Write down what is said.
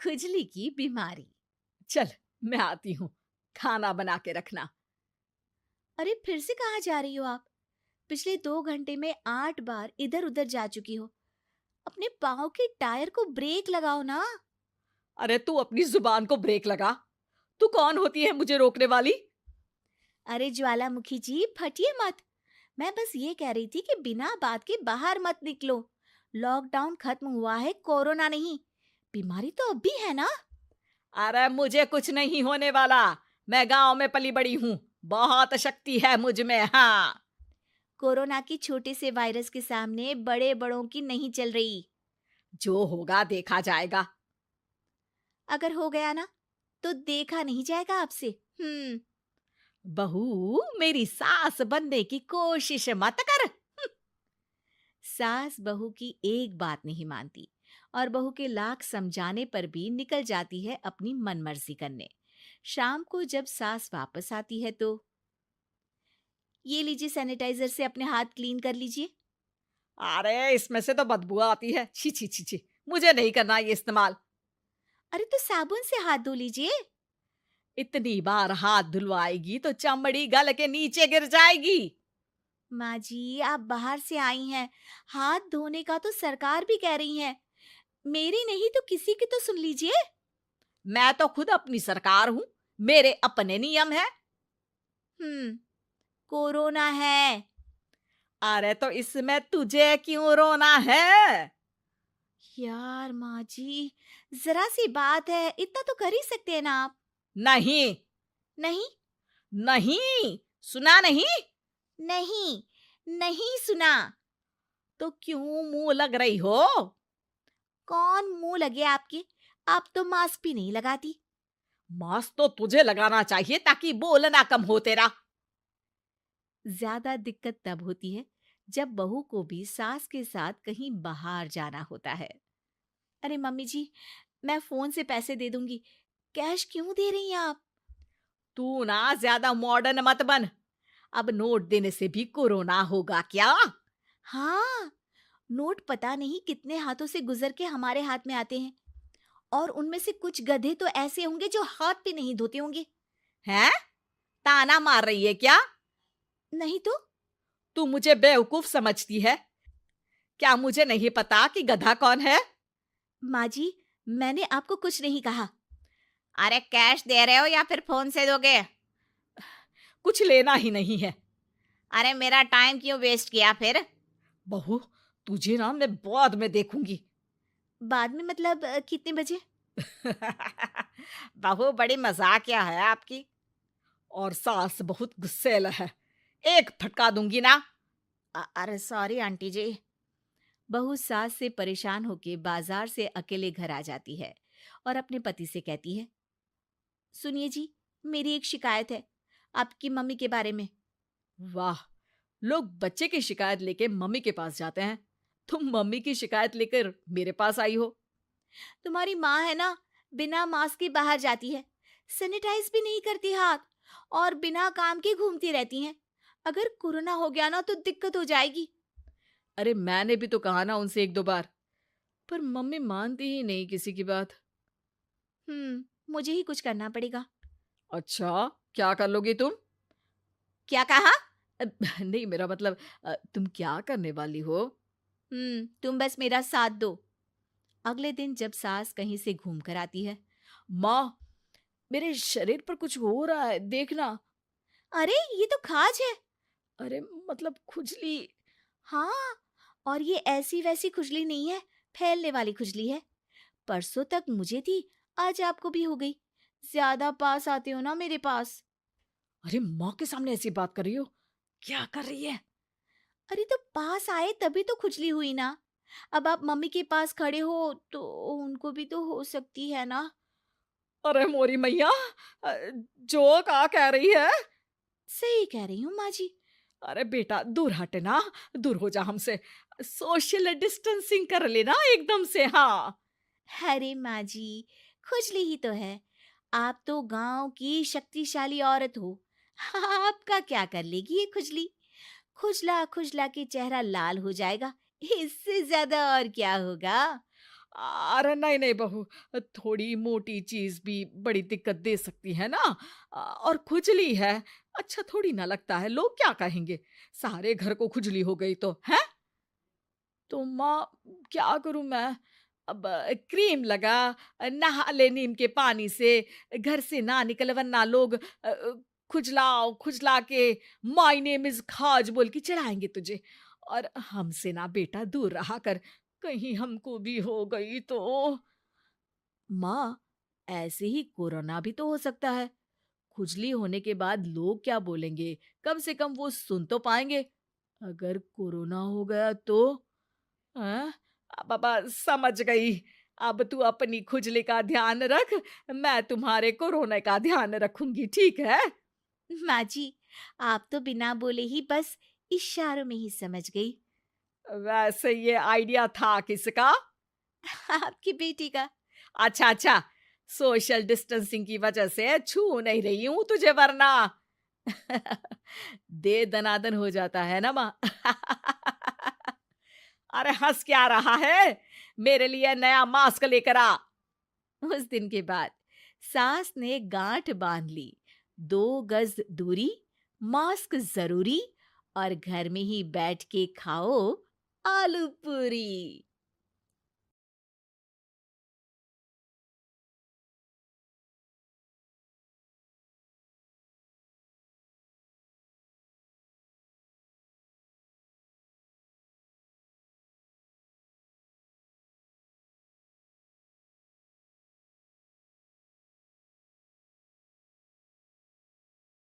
खुजली की बीमारी। चल, मैं आती हूँ, खाना बना के रखना। अरे फिर से कहाँ जा रही हो आप? पिछले 2 घंटे में 8 बार इधर उधर जा चुकी हो। अपने पाँव के टायर को ब्रेक लगाओ ना। अरे तू अपनी जुबान को ब्रेक लगा। तू कौन होती है मुझे रोकने वाली? अरे ज्वालामुखी जी, फटिए मत। मैं बस ये कह रही थी कि बिना बात के बाहर मत निकलो। लॉकडाउन खत्म हुआ है, कोरोना नहीं। बीमारी तो अब भी है ना। अरे मुझे कुछ नहीं होने वाला। मैं गांव में पली बड़ी हूँ। बहुत शक्ति है मुझ में, हाँ। कोरोना की छोटे से वायरस के सामने बड़े बड़ों की नहीं चल रही। जो होगा देखा जाएगा। अगर हो गया ना, तो देखा नहीं जाएगा आपसे। हम्म। बहू, मेरी सास बनने की कोशिश मत कर। सास बहू की एक बात नहीं मानती और बहू के लाख समझाने पर भी निकल जाती है अपनी मनमर्जी करने। शाम को जब सास वापस आती है तो, ये लीजिए सैनिटाइजर से अपने हाथ क्लीन कर लीजिए। अरे इसमें से तो बदबू आती है। छी छी छी छी। मुझे नहीं करना ये इस्तेमाल। अरे तो साबुन से हाथ धो लीजिए। इतनी बार हाथ धुलवाएगी तो चमड़ी गल के नीचे गिर जाएगी। माँ जी, आप बाहर से आई हैं, हाथ धोने का तो सरकार भी कह रही है। मेरी नहीं तो किसी की तो सुन लीजिए। मैं तो खुद अपनी सरकार हूँ। मेरे अपने नियम है। हम्म। कोरोना है। अरे तो इसमें तुझे क्यों रोना है? यार माँ जी, जरा सी बात है, इतना तो कर ही सकते हैं ना आप। नहीं। नहीं। नहीं, सुना नहीं? नहीं। नहीं सुना। तो क्यों मुंह लग रही हो? कौन मुंह लगे आपके? आप तो मास्क भी नहीं लगाती। मास्क तो तुझे लगाना चाहिए ताकि बोलना कम हो तेरा। ज्यादा दिक्कत तब होती है जब बहू को भी सास के साथ कहीं बाहर जाना होता है। अरे मम्मी जी, मैं फोन से पैसे दे दूंगी। कैश क्यों दे रही हैं आप? तू ना ज्यादा मॉडर्न मत बन। अब नोट देने से भी कोरोना होगा क्या? हाँ, नोट पता नहीं कितने हाथों से गुजर के हमारे हाथ में आते हैं, और उनमें से कुछ गधे तो ऐसे होंगे जो हाथ भी नहीं धोते होंगे। हैं? ताना मार रही है क्या? नहीं तो। तू मुझे बेवकूफ समझती है? क्या मुझे नहीं पता कि गधा कौन है? माँ जी, मैंने आपको कुछ नहीं कहा। अरे कैश दे रहे हो या फिर फोन से दोगे? कुछ लेना ही नहीं है। अरे मेरा टाइम क्यों वेस्ट किया फिर? बहू, तुझे ना मैं बाद में देखूंगी। बाद में मतलब कितने बजे? बहू बड़ी मजाकिया है आपकी। और सास बहुत गुस्सैल है। एक फटका दूंगी ना। अरे सॉरी आंटी जी। बहू सास से परेशान होके बाजार से अकेले घर आ जाती है और अपने पति से कहती है, सुनिए जी, मेरी एक शिकायत है आपकी मम्मी के बारे में। वाह, लोग बच्चे की शिकायत लेके मम्मी के पास जाते हैं। तुम मम्मी की शिकायत लेकर मेरे पास आई हो। तुम्हारी माँ है ना, बिना मास्क के बाहर जाती है, सैनिटाइज भी नहीं करती हाथ, और बिना काम के घूमती रहती हैं। अगर कोरोना हो गया ना तो दिक्कत हो जाएगी। अरे मैंने भी तो कहा ना उनसे एक दो बार, पर मम्मी मानती ही नहीं किसी की बात। मुझे ही कुछ करना पड़ेगा। अच्छा, क्या कर लोगी तुम? क्या कहा? अ, नहीं, मेरा मतलब तुम क्या करने वाली हो? तुम बस मेरा साथ दो। अगले दिन जब सास कहीं से घूम कर आती है, माँ, मेरे शरीर पर कुछ हो रहा है, देखना। अरे ये तो खाज है। अरे मतलब खुजली। हाँ, और ये ऐसी वैसी खुजली नहीं है, फैलने वाली खुजली है। परसों तक मुझे थी, आज आपको भी हो गई। ज्यादा पास आते हो ना मेरे पास। अरे माँ के सामने ऐसी बात कर रही हो? क्या कर रही है? अरे तो पास आए तभी तो खुजली हुई ना। अब आप मम्मी के पास खड़े हो तो उनको भी तो हो सकती है ना। अरे मोरी मैया, अ, जो का कह रही है? सही कह रही हूँ माँ जी। अरे बेटा, दूर हट ना। दूर हो जा हमसे। सोशल डिस्टेंसिंग कर लेना एकदम से, हाँ। अरे माँ जी, खुजली ही तो है। आप तो गांव की शक्तिशाली औरत हो। आपका क्या कर लेगी ये खुजली? खुजला खुजला के चेहरा लाल हो जाएगा। इससे ज्यादा और क्या होगा? अरे नहीं नहीं बहू, थोड़ी मोटी चीज भी बड़ी दिक्कत दे सकती है ना। और खुजली है, अच्छा थोड़ी ना लगता है, लोग क्या कहेंगे, सारे घर को खुजली हो गई तो है। तो माँ, क्या करूं मैं? अब क्रीम लगा, नहा ले नीम के पानी से, घर से ना निकल वरना लोग खुजलाओ खुजला के माय नेम इज खाज बोल के चढ़ाएंगे तुझे। और हमसे ना बेटा दूर रहा कर, कहीं हमको भी हो गई तो। माँ, ऐसे ही कोरोना भी तो हो सकता है। खुजली होने के बाद लोग क्या बोलेंगे, कम से कम वो सुन तो पाएंगे। अगर कोरोना हो गया तो? हाँ, बाबा समझ गई। अब तू अपनी खुजली का ध्यान रख, मैं तुम्हारे कोरोना का ध्यान रखूंगी, ठीक है? माँ जी, आप तो बिना बोले ही बस इशारों में ही समझ गई। वैसे ये आइडिया था किसका? आपकी बेटी का। अच्छा अच्छा, सोशल डिस्टेंसिंग की वजह से छू नहीं रही हूं तुझे वरना। दे दनादन हो जाता है ना माँ। अरे हंस क्या रहा है, मेरे लिए नया मास्क लेकर आ। उस दिन के बाद सास ने गांठ बांध ली। 2 गज दूरी, मास्क जरूरी, और घर में ही बैठ के खाओ आलू पूरी।